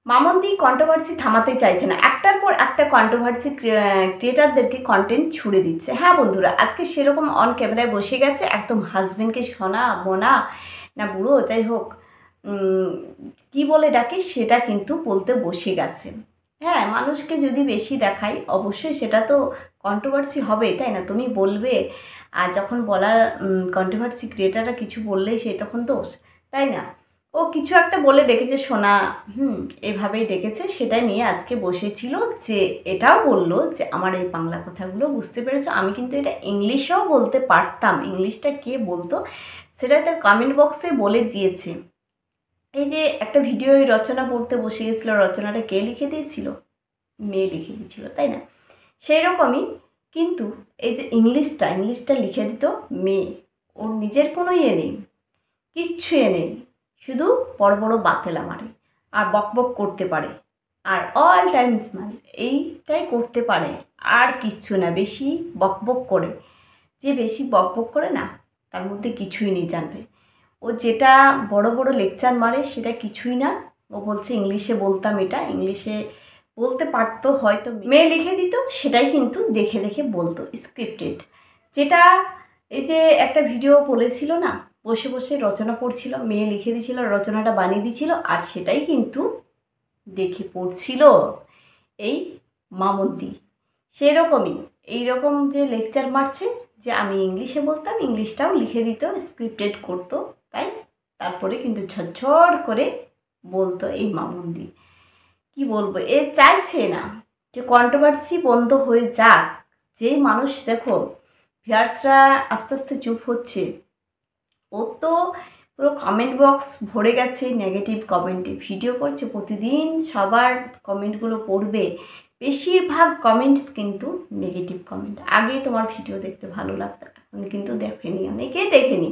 মামন্দি controversy থামাতে চাইছে না, একটার পর একটা কন্ট্রোভার্সি ক্রিয়েটারদেরকে কন্টেন্ট ছুড়ে দিচ্ছে। হ্যাঁ বন্ধুরা, আজকে সেরকম অন ক্যামেরায় বসে গেছে, একদম হাজব্যান্ডকে সোনা মোনা না বুড়ো যাই হোক কি বলে ডাকে সেটা কিন্তু বলতে বসে গেছে। হ্যাঁ, মানুষকে যদি বেশি দেখাই অবশ্যই সেটা তো কন্ট্রোভার্সি হবে, তাই না? তুমি বলবে, আর যখন বলার কন্ট্রোভার্সি ক্রিয়েটাররা কিছু বললেই সে তখন দোষ, তাই না? ও কিছু একটা বলে ডেকেছে সোনা, এভাবেই ডেকেছে, সেটাই নিয়ে আজকে বসেছিল। যে এটাও বলল যে আমার এই বাংলা কথাগুলো বুঝতে পেরেছো, আমি কিন্তু এটা ইংলিশেও বলতে পারতাম, ইংলিশটা কে বলতো সেটা তার কমেন্ট বক্সে বলে দিয়েছে। এই যে একটা ভিডিও রচনা পড়তে বসে গেছিলো, রচনাটা কে লিখে দিয়েছিল? মেয়ে লিখে দিয়েছিল, তাই না? সেই রকমই কিন্তু এই যে ইংলিশটা লিখে দিত মেয়ে। ওর নিজের কোনো ইয়ে নেই, কিচ্ছু নেই, শুধু বড় বড় বাতেলা মারে আর বকবক করতে পারে আর অল টাইম স্মাইল, এইটাই করতে পারে আর কিচ্ছু না। বেশি বকবক করে, যে বেশি বকবক করে না তার মধ্যে কিছুই নেই, জানবে। ও যেটা বড় বড় লেকচার মারে সেটা কিছুই না। ও বলছে ইংলিশে বলতাম, এটা ইংলিশে বলতে পারতো, হয়তো মেয়ে লিখে দিত, সেটাই কিন্তু দেখে দেখে বলতো স্ক্রিপ্টেড। যেটা এই যে একটা ভিডিও বলেছিল না, বসে বসে রচনা পড়ছিল, মেয়ে লিখে দিয়েছিল, রচনাটা বানিয়ে দিয়েছিল, আর সেটাই কিন্তু দেখে পড়ছিল এই মামন্দি। সেরকমই এইরকম যে লেকচার মারছে, যে আমি ইংলিশে বলতাম, ইংলিশটাও লিখে দিত, স্ক্রিপ্টেড করতো, তাই তারপরে কিন্তু ঝরঝর করে বলতো এই মামন্দি। কি বলবো, এ চাইছে না যে কন্ট্রোভার্সি বন্ধ হয়ে যাক। যেই মানুষ দেখো ভিউয়ার্সরা আস্তে আস্তে চুপ হচ্ছে, ও তো পুরো কমেন্ট বক্স ভরে গেছে নেগেটিভ কমেন্টে, ভিডিও করছে প্রতিদিন, সবার কমেন্টগুলো পড়বে, বেশিরভাগ কমেন্ট কিন্তু নেগেটিভ কমেন্ট। আগে তোমার ভিডিও দেখতে ভালো লাগতো, এখন কিন্তু দেখেনি, অনেকেই দেখেনি।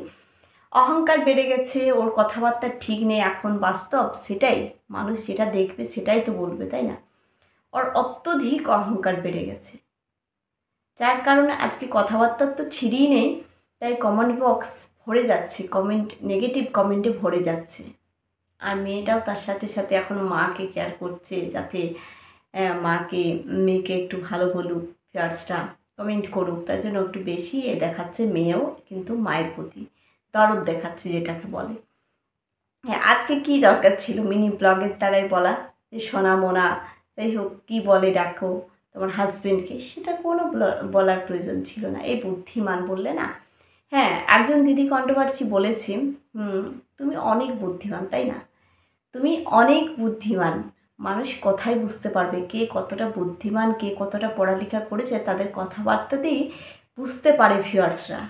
অহংকার বেড়ে গেছে, ওর কথাবার্তা ঠিক নেই, এখন বাস্তব সেটাই, মানুষ যেটা দেখবে সেটাই তো বলবে, তাই না? ওর অত্যধিক অহংকার বেড়ে গেছে, যার কারণে আজকে কথাবার্তার তো ছিঁড়িই নেই, তাই কমেন্ট বক্স ভরে যাচ্ছে, কমেন্ট নেগেটিভ কমেন্টে ভরে যাচ্ছে। আর মেয়েটাও তার সাথে সাথে এখন মাকে কেয়ার করছে, যাতে মেয়েকে একটু ভালো বলুক, ভিউয়ার্সরা কমেন্ট করুক, তার জন্য একটু বেশি দেখাচ্ছে। মেয়েও কিন্তু মায়ের প্রতি দরদ দেখাচ্ছে, যেটাকে বলে। হ্যাঁ, আজকে কি দরকার ছিল মিনি ব্লগের দ্বারাই বলা যে সোনা মোনা যাই হোক কী বলে ডাকো তোমার হাজব্যান্ডকে, সেটা কোনো বলার প্রয়োজন ছিল না। এই বুদ্ধিমান বললে না। হ্যাঁ, একজন দিদি কন্ট্রোভার্সি বলেছে, তুমি অনেক বুদ্ধিমান, তাই না? তুমি অনেক বুদ্ধিমান, মানুষ কথাই বুঝতে পারবে কে কতটা বুদ্ধিমান, কে কতটা পড়ালেখা করেছে, তাদের কথাবার্তাতেই বুঝতে পারে ভিউয়ার্সরা।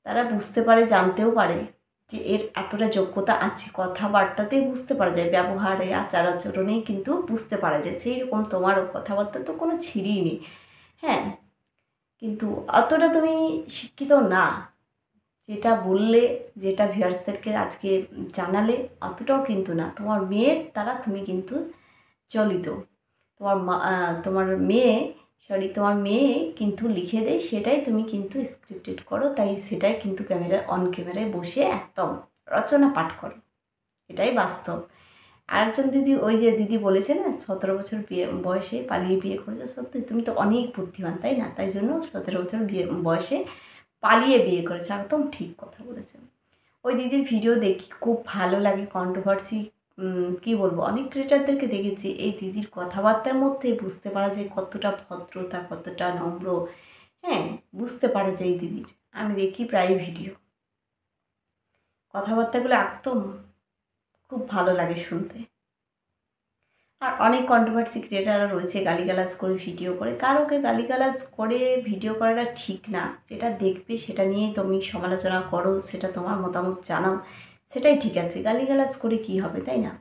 তারা বুঝতে পারে, জানতেও পারে যে এর এতটা যোগ্যতা আছে, কথাবার্তাতেই বুঝতে পারা যায়, ব্যবহারে আচার আচরণেই কিন্তু বুঝতে পারা যায়। সেই রকম তোমারও কথাবার্তা তো কোনো ছিঁড়িই নেই। হ্যাঁ, কিন্তু অতটা তুমি শিক্ষিত না, যেটা বললে, যেটা ভিউয়ার্সদেরকে আজকে জানালে, অতটাও কিন্তু না। তোমার মেয়ের দ্বারা তুমি কিন্তু চলিত, তোমার মেয়ে তোমার মেয়ে কিন্তু লিখে দেয়, সেটাই তুমি কিন্তু স্ক্রিপ্টেড করো, তাই সেটাই কিন্তু অন ক্যামেরায় বসে একদম রচনা পাঠ করো, এটাই বাস্তব। আরেকজন দিদি, ওই যে দিদি বলেছে না 17 বছর বয়সে পালিয়ে বিয়ে করেছো, সত্যি তুমি তো অনেক বুদ্ধিমান, তাই না? তাই জন্য 17 বছর বয়সে পালিয়ে বিয়ে করেছো, একদম ঠিক কথা বলেছেন। ওই দিদির ভিডিও দেখি খুব ভালো লাগে। কন্ট্রোভার্সি কী বলবো, অনেক ক্রিয়েটারদেরকে দেখেছি, এই দিদির কথাবার্তার মধ্যে বুঝতে পারা যায় কতটা ভদ্রতা, কতটা নম্র। হ্যাঁ, বুঝতে পারা যায় এই দিদির। আমি দেখি প্রায় ভিডিও, কথাবার্তাগুলো একদম খুব ভালো লাগে শুনতে। আর অনেক কন্ট্রোভার্সি ক্রিয়েটাররা রয়েছে গালিগালাজ করে ভিডিও করে, কারোকে গালিগালাজ করে ভিডিও করাটা ঠিক না। যেটা দেখবে সেটা নিয়ে তুমি সমালোচনা করো, সেটা তোমার মতামত জানাও, সেটাই ঠিক আছে। গালিগালাজ করে কি হবে, তাই না?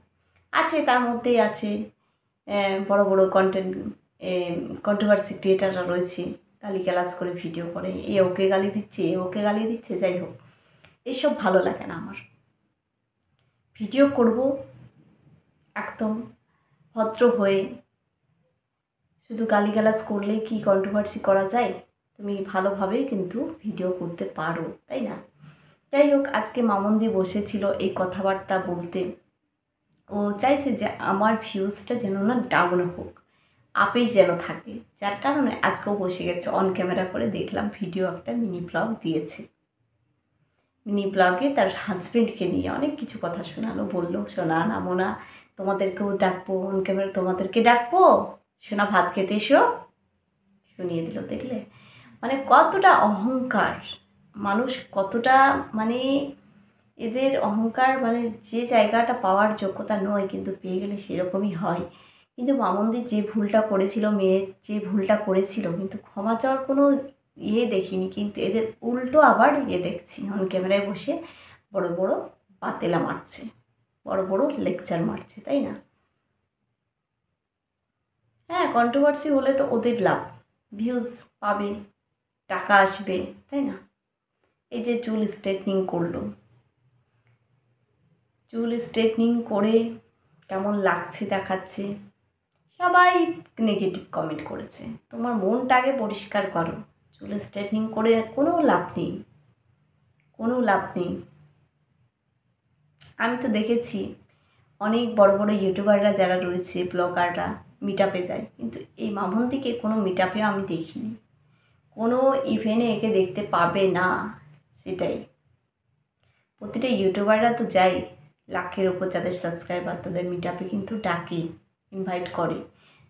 আছে, তার মধ্যেই আছে বড় বড় কন্ট্রোভার্সি ক্রিয়েটাররা রয়েছে, গালিগালাজ করে ভিডিও করে, এ ওকে গালি দিচ্ছে, এ ওকে গালি দিচ্ছে, যাই হোক এসব ভালো লাগে না আমার। ভিডিও করব একদম ভদ্র হয়ে, শুধু গালিগালাজ করলেই কি কন্ট্রোভার্সি করা যায়? তুমি ভালোভাবেই কিন্তু ভিডিও করতে পারো, তাই না? যাই হোক, আজকে মামন্দি বসেছিল এই কথাবার্তা বলতে, ও চাইছে যে আমার ভিউজটা যেন না ডাউন হোক, আপেই যেন থাকে, যার কারণে আজকেও বসে গেছে অন ক্যামেরা করে। দেখলাম ভিডিও একটা মিনি ব্লগ দিয়েছে, মিনি ব্লগে তার হাজব্যান্ডকে নিয়ে অনেক কিছু কথা শোনালো, বললো সোনা না মোনা তোমাদেরকেও ডাকবো অন ক্যামেরা, তোমাদেরকে ডাকবো, সোনা ভাত খেতে এসো, শুনিয়ে দিল। দেখলে মানে কতটা অহংকার, মানুষ কতটা মানে এদের অহংকার, মানে যে জায়গাটা পাওয়ার যোগ্যতা নয় কিন্তু পেয়ে গেলে সেরকমই হয়। কিন্তু মামুনদি যে ভুলটা করেছিল, মেয়ে যে ভুলটা করেছিল, কিন্তু ক্ষমা চাওয়ার কোনো দেখিনি। কিন্তু এদের উল্টো আবার দেখছি অন ক্যামেরায় বসে বড় বড় পাতেলা মারছে, বড় বড় লেকচার মারছে, তাই না? হ্যাঁ, কন্ট্রোভার্সি হলে তো ওদের লাভ, ভিউজ পাবে, টাকা আসবে, তাই না? এই যে চুল স্ট্রেটনিং করলো, চুল স্ট্রেটনিং করে কেমন লাগছে দেখাচ্ছে, সবাই নেগেটিভ কমেন্ট করেছে। তোমার মনটা আগে পরিষ্কার করো, চুল স্ট্রেটনিং করে কোনো লাভ নেই, কোনো লাভ নেই। আমি তো দেখেছি অনেক বড় বড় ইউটিউবাররা যারা রয়েছে, ব্লগাররা মিট আপে যায়, কিন্তু এই মামুনদিকে কোনো মিট আপেও আমি দেখিনি, কোনো ইভেন্টে একে দেখতে পাবে না। সেটাই, প্রতিটা ইউটিউবাররা তো যায় লাখের ওপর যাদের সাবস্ক্রাইবার, তাদের মিট আপে কিন্তু ডাকে, ইনভাইট করে।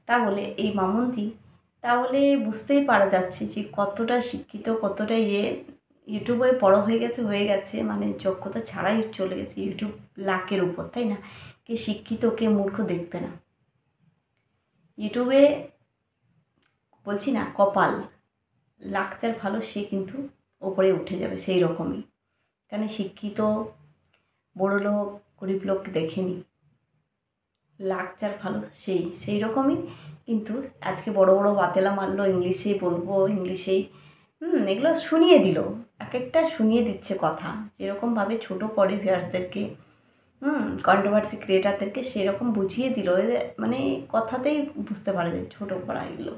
তাহলে এই মামুনদি, তাহলে বুঝতেই পারা যাচ্ছে যে কতটা শিক্ষিত, কতটা ইউটিউবে বড় হয়ে গেছে, মানে যোগ্যতা ছাড়াই চলে গেছে ইউটিউব লাখের উপর, তাই না? কে শিক্ষিত কে মূর্খ দেখবে না। ইউটিউবে বলছি না কপাল, লাকচার ভালো সে কিন্তু ওপরে উঠে যাবে, সেই রকমই। এখানে শিক্ষিত বড় লোক গরিব লোক দেখেনি, লাকচার ভালো সেই রকমই। কিন্তু আজকে বড় বড় বাতেলা মারলো, ইংলিশেই বলবো, ইংলিশেই এগুলো শুনিয়ে দিল, এক একটা শুনিয়ে দিচ্ছে কথা, যেরকমভাবে ছোটো করে ভিউয়ার্সদেরকে, কন্ট্রোভার্সি ক্রিয়েটারদেরকে সেরকম বুঝিয়ে দিল, মানে কথাতেই বুঝতে পারা যায় ছোটো করা এগুলো।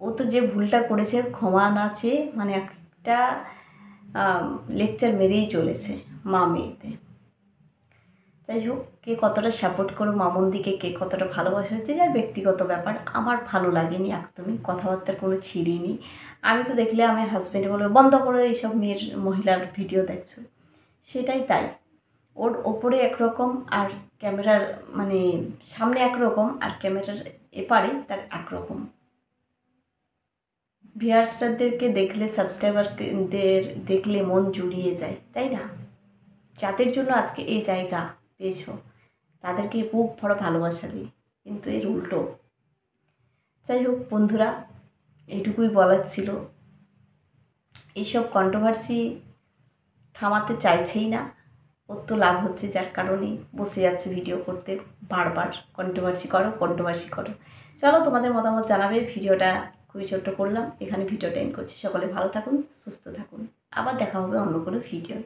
ও তো যে ভুলটা করেছে ক্ষমা না চেয়ে মানে একটা লেকচার মেরেই চলেছে মা মেয়েতে। যাই হোক, কে কতটা সাপোর্ট করো মামুনদিকে, কে কতটা ভালোবাসা হচ্ছে যার ব্যক্তিগত ব্যাপার। আমার ভালো লাগেনি একদমই, কথাবার্তার কোনো ছিঁড়িনি। আমি তো দেখলে আমার হাজব্যান্ড বলবে বন্ধ করো এইসব মহিলার ভিডিও দেখছো, সেটাই তাই। ওর ওপরে একরকম আর ক্যামেরার মানে সামনে একরকম, আর ক্যামেরার এপারে তার একরকম। ভিউয়ার্সদেরকে দেখলে, সাবস্ক্রাইবারদের দেখলে মন জুড়িয়ে যায়, তাই না? যাদের জন্য আজকে এই জায়গা পেয়েছো তাদেরকে বুক ভরা ভালোবাসা দিই, কিন্তু এর উল্টো। যাই হোক বন্ধুরা, এইটুকুই বলার ছিল। এইসব কন্ট্রোভার্সি থামাতে চাইছেই না, ওর তো লাভ হচ্ছে, যার কারণে বসে যাচ্ছে ভিডিও করতে বারবার, কন্ট্রোভার্সি করো, কন্ট্রোভার্সি করো। চলো, তোমাদের মতামত জানাবে। ভিডিওটা খুবই ছোট্ট করলাম, এখানে ভিডিওটা এন্ড করছি। সকলে ভালো থাকুন, সুস্থ থাকুন, আবার দেখা হবে অন্য কোনো ভিডিও।